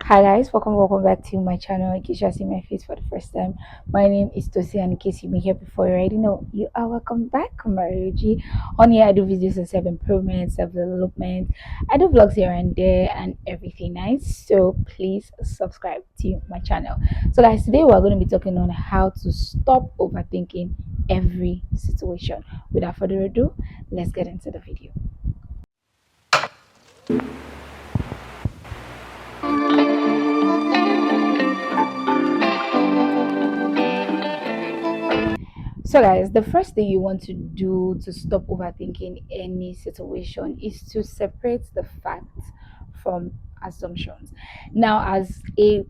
Hi guys, welcome back to my channel. In case you're seeing my face for the first time, my name is Tosi, and in case you've been here before, you already know you are welcome back, Maruji. On here, I do videos on self improvement, self development. I do vlogs here and there, and everything nice. So please subscribe to my channel. So guys, today we're going to be talking on how to stop overthinking every situation. Without further ado, let's get into the video. So, guys, the first thing you want to do to stop overthinking any situation is to separate the facts from assumptions. Now, as a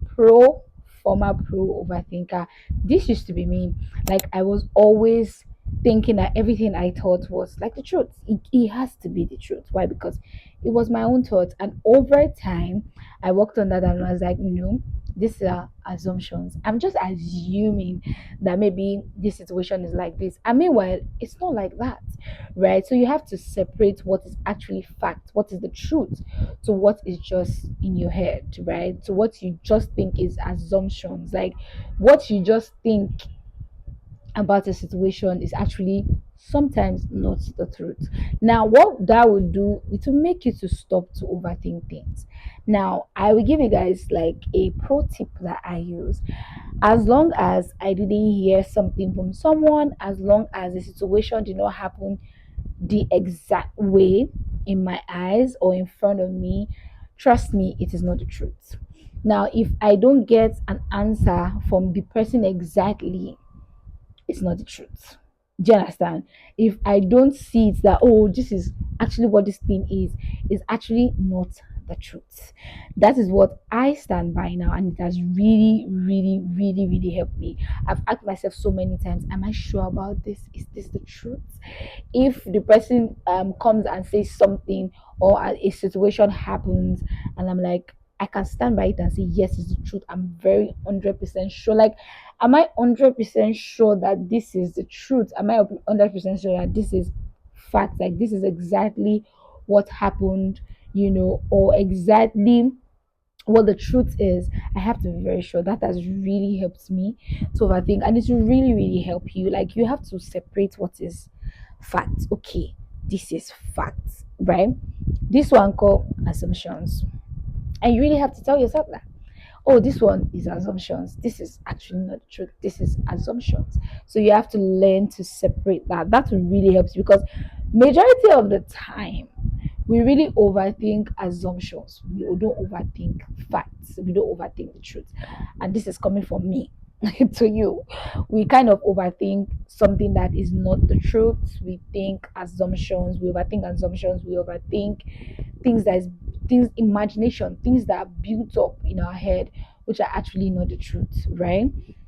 former pro overthinker, this used to be me. Like, I was always thinking that everything I thought was like the truth. It has to be the truth. Why? Because it was my own thoughts. And over time, I worked on that and I was like, no, these are assumptions. I'm just assuming that maybe this situation is like this. And meanwhile, it's not like that, right? So you have to separate what is actually fact, what is the truth, to what is just in your head, right? So what you just think is assumptions, like what you just think about a situation is actually sometimes not the truth. Now, what that would do, it will make you to stop to overthink things. Now, I will give you guys like a pro tip that I use. As long as I didn't hear something from someone, as long as the situation did not happen the exact way in my eyes or in front of me, trust me, it is not the truth. Now, if I don't get an answer from the person exactly, it's not the truth. Do you understand? If I don't see it that, oh, this is actually what this thing is actually not the truth. That is what I stand by now, and it has really, really, really, really helped me. I've asked myself so many times, am I sure about this? Is this the truth? If the person comes and says something, or a situation happens and I'm like, I can stand by it and say yes, it's the truth, I'm very 100% sure. Like, am I 100% sure that this is the truth? Am I 100% sure that this is fact? Like, this is exactly what happened, or exactly what the truth is. I have to be very sure. That has really helped me to overthink, and it will really, really help you. Like, you have to separate what is fact. Okay, this is fact, right? This one called assumptions, and you really have to tell yourself that, oh, this one is assumptions, this is actually not the truth, this is assumptions. So you have to learn to separate that. That will really help you, because majority of the time we really overthink assumptions. We don't overthink facts. We don't overthink the truth. And this is coming from me to you. We kind of overthink something that is not the truth. We think assumptions. We overthink assumptions. We overthink things that is things imagination, things that are built up in our head, which are actually not the truth, right?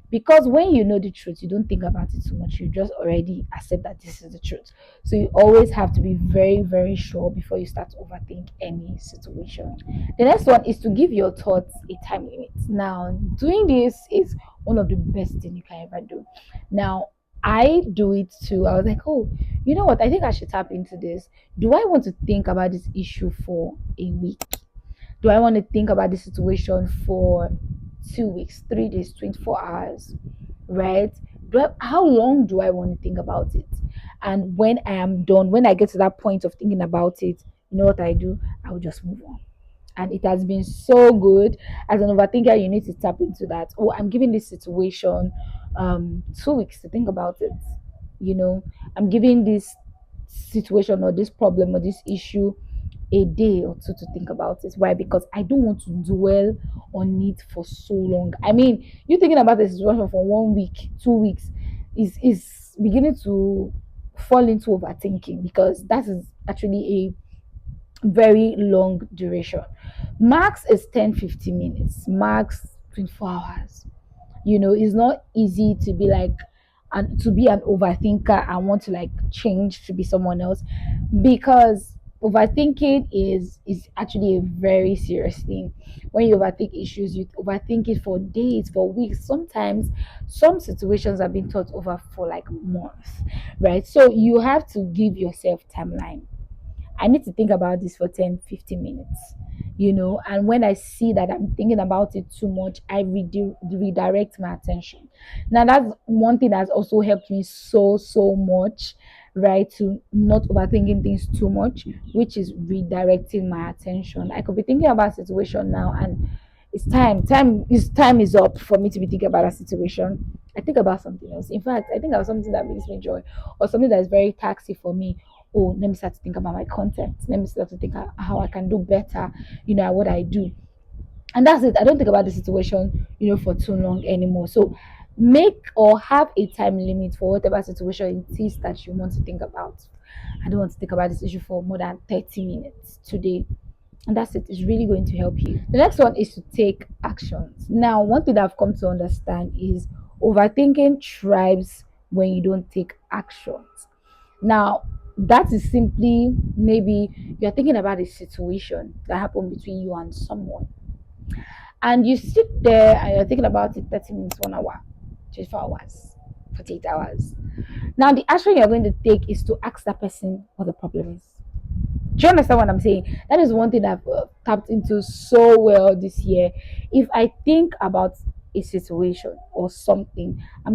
Because when you know the truth, you don't think about it too much. You just already accept that this is the truth. So you always have to be very, very sure before you start to overthink any situation. The next one is to give your thoughts a time limit. Now, doing this is one of the best things you can ever do. Now, I do it too. I was like, oh, you know what? I think I should tap into this. Do I want to think about this issue for a week? Do I want to think about this situation for 2 weeks, 3 days, 24 hours? Right? How long do I want to think about it? And when I am done, when I get to that point of thinking about it, you know what I do? I will just move on. And it has been so good. As an overthinker, you need to tap into that. Oh, I'm giving this situation 2 weeks to think about it. I'm giving this situation or this problem or this issue a day or two to think about it. Why? Because I don't want to dwell on it for so long. I mean, you thinking about the situation for 1 week, 2 weeks is beginning to fall into overthinking, because that is actually a very long duration. Max is 10-15 minutes, max 24 hours. It's not easy to be like, and to be an overthinker and want to like change to be someone else, because overthinking is actually a very serious thing. When you overthink issues, you overthink it for days, for weeks, sometimes some situations have been thought over for like months, right? So you have to give yourself timeline. I need to think about this for 10-15 minutes. And when I see that I'm thinking about it too much, I redirect my attention. Now, that's one thing that's also helped me so much, right? To not overthinking things too much, which is redirecting my attention. I could be thinking about a situation now, and time is up for me to be thinking about a situation. I think about something else. In fact, I think about something that brings me joy, or something that is very taxing for me. Oh, let me start to think about my content. Let me start to think how I can do better, at what I do. And that's it. I don't think about the situation, for too long anymore. So make or have a time limit for whatever situation it is that you want to think about. I don't want to think about this issue for more than 30 minutes today. And that's it. It's really going to help you. The next one is to take actions. Now, one thing that I've come to understand is overthinking thrives when you don't take actions. Now, that is simply, maybe you're thinking about a situation that happened between you and someone, and you sit there and you're thinking about it 30 minutes, 1 hour, 24 hours, 48 hours. Now, the action you're going to take is to ask that person what the problem is. Do you understand what I'm saying? That is one thing I've tapped into so well this year. If I think about a situation or something, I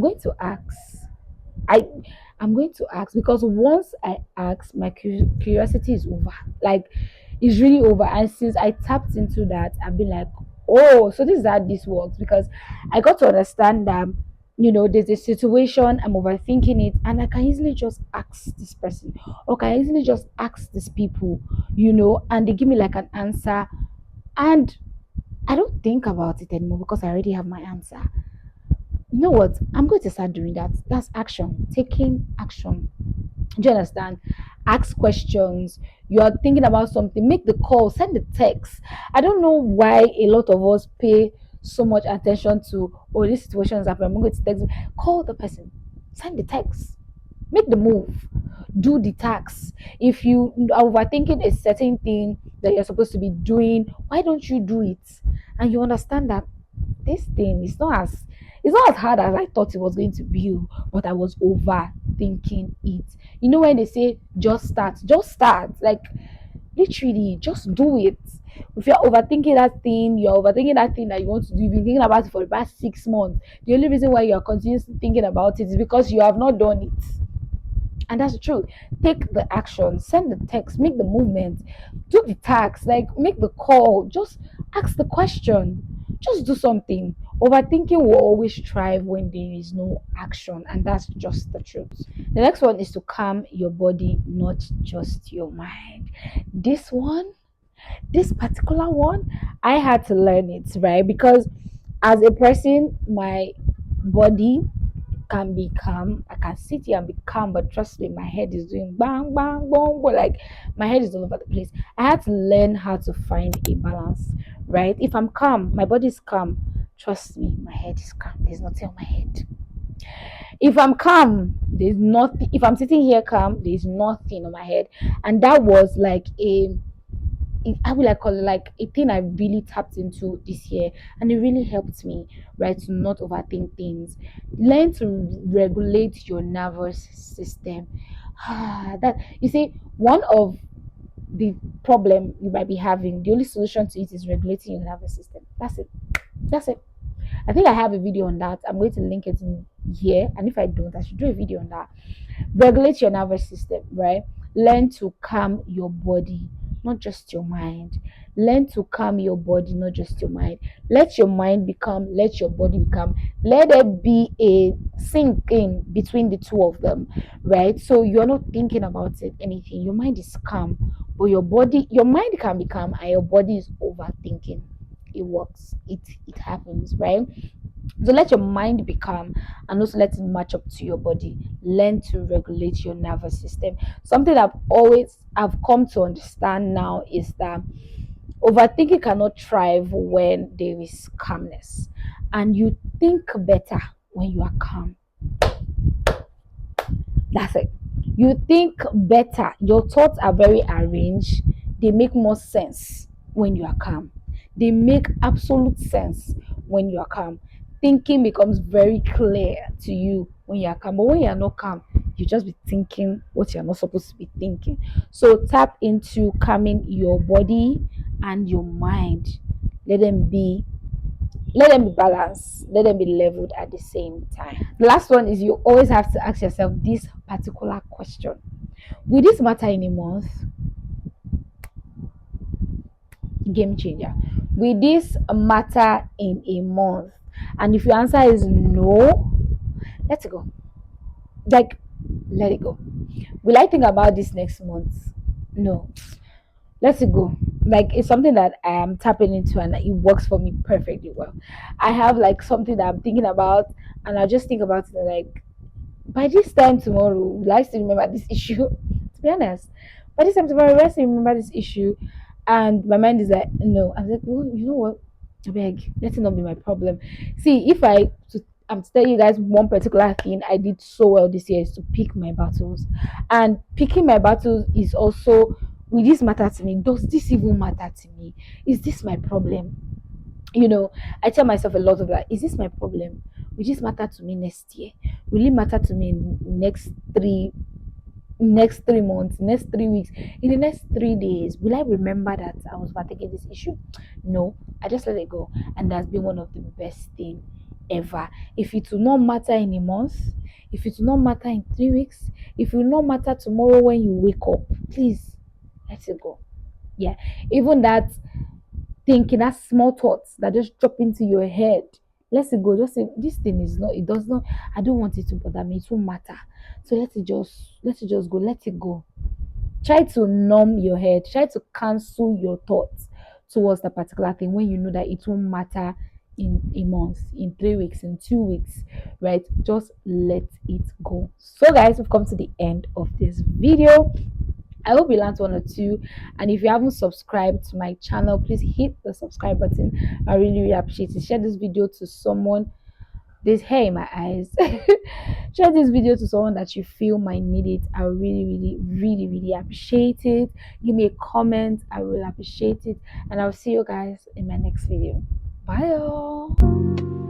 I'm going to ask, because once I ask, my curiosity is over. Like, it's really over. And since I tapped into that, I've been like, oh, so this is how this works. Because I got to understand that, there's a situation, I'm overthinking it, and I can easily just ask this person, or can easily just ask these people, and they give me like an answer. And I don't think about it anymore because I already have my answer. You know what? I'm going to start doing that. That's action, taking action. Do you understand? Ask questions. You are thinking about something, make the call, send the text. I don't know why a lot of us pay so much attention to, oh, this situation is happening, I'm going to text. Call the person, send the text, make the move, do the task. If you are overthinking a certain thing that you're supposed to be doing, why don't you do it? And you understand that this thing is not as hard as I thought it was going to be, but I was overthinking it. When they say just start, like, literally just do it. If you're overthinking that thing that you want to do, you've been thinking about it for the past 6 months. The only reason why you're continuously thinking about it is because you have not done it. And that's true. Take the action, send the text, make the movement, do the task, like make the call, just ask the question, just do something. Overthinking will always thrive when there is no action, and that's just the truth. The next one is to calm your body, not just your mind. This one, this particular one, I had to learn it, right? Because as a person, my body can be calm. I can sit here and be calm, but trust me, my head is doing bang, bang, bang, but like my head is all over the place. I had to learn how to find a balance, right? If I'm calm, my body is calm. Trust me, my head is calm. There's nothing on my head. If I'm calm, there's nothing. If I'm sitting here calm, there's nothing on my head. And that was like I would like call it like a thing I really tapped into this year, and it really helped me, right, to not overthink things. Learn to regulate your nervous system. That, you see, one of the problem you might be having, the only solution to it is regulating your nervous system. That's it. That's it. I think I have a video on that. I'm going to link it in here, and if I don't, I should do a video on that. Regulate your nervous system, right? Learn to calm your body, not just your mind. Learn to calm your body, not just your mind. Let your mind become, let your body become. Let there be a sync in between the two of them, right? So you're not thinking about it, anything. Your mind is calm, but your mind can be calm, and your body is overthinking. It works. It happens, right? So let your mind be calm, and also let it match up to your body. Learn to regulate your nervous system. Something I've come to understand now is that overthinking cannot thrive when there is calmness. And you think better when you are calm. That's it. You think better. Your thoughts are very arranged. They make more sense when you are calm. They make absolute sense when you are calm. Thinking becomes very clear to you when you are calm. But when you are not calm, you just be thinking what you're not supposed to be thinking. So tap into calming your body and your mind, let them be let them be balanced, let them be leveled at the same time. The last one is you always have to ask yourself this particular question: will this matter in a month? Game changer. Will this matter in a month? And if your answer is no, let it go. Like, let it go. Will I think about this next month? No, let it go. Like, it's something that I am tapping into and it works for me perfectly well. I have like something that I'm thinking about, and I just think about it like, by this time tomorrow, will I still remember this issue? To be honest, by this time tomorrow, will I still remember this issue? And my mind is like, no. I'm like, well, you know what? I beg, let it not be my problem. See, if I'm to tell you guys one particular thing I did so well this year is to pick my battles. And picking my battles is also, will this matter to me? Does this even matter to me? Is this my problem? I tell myself a lot of that. Is this my problem? Will this matter to me next year? Will it matter to me in next 3 months, next 3 weeks, in the next 3 days? Will I remember that I was overtaking this issue? No, I just let it go. And that's been one of the best thing ever. If it will not matter in a month, if it will not matter in 3 weeks, if it will not matter tomorrow when you wake up, please let it go. Yeah. Even that thinking, that small thoughts that just drop into your head, let it go. Just say this thing is not, it does not, I don't want it to bother me, it won't matter. So let it just go, let it go. Try to numb your head, try to cancel your thoughts towards that particular thing when you know that it won't matter in a month, in 3 weeks, in 2 weeks, right? Just let it go. So guys, we've come to the end of this video. I hope you learned one or two. And if you haven't subscribed to my channel, please hit the subscribe button. I really, really appreciate it. Share this video to someone. There's hair in my eyes. Share this video to someone that you feel might need it. I really, really, really, really appreciate it. Give me a comment. I will appreciate it. And I'll see you guys in my next video. Bye, y'all.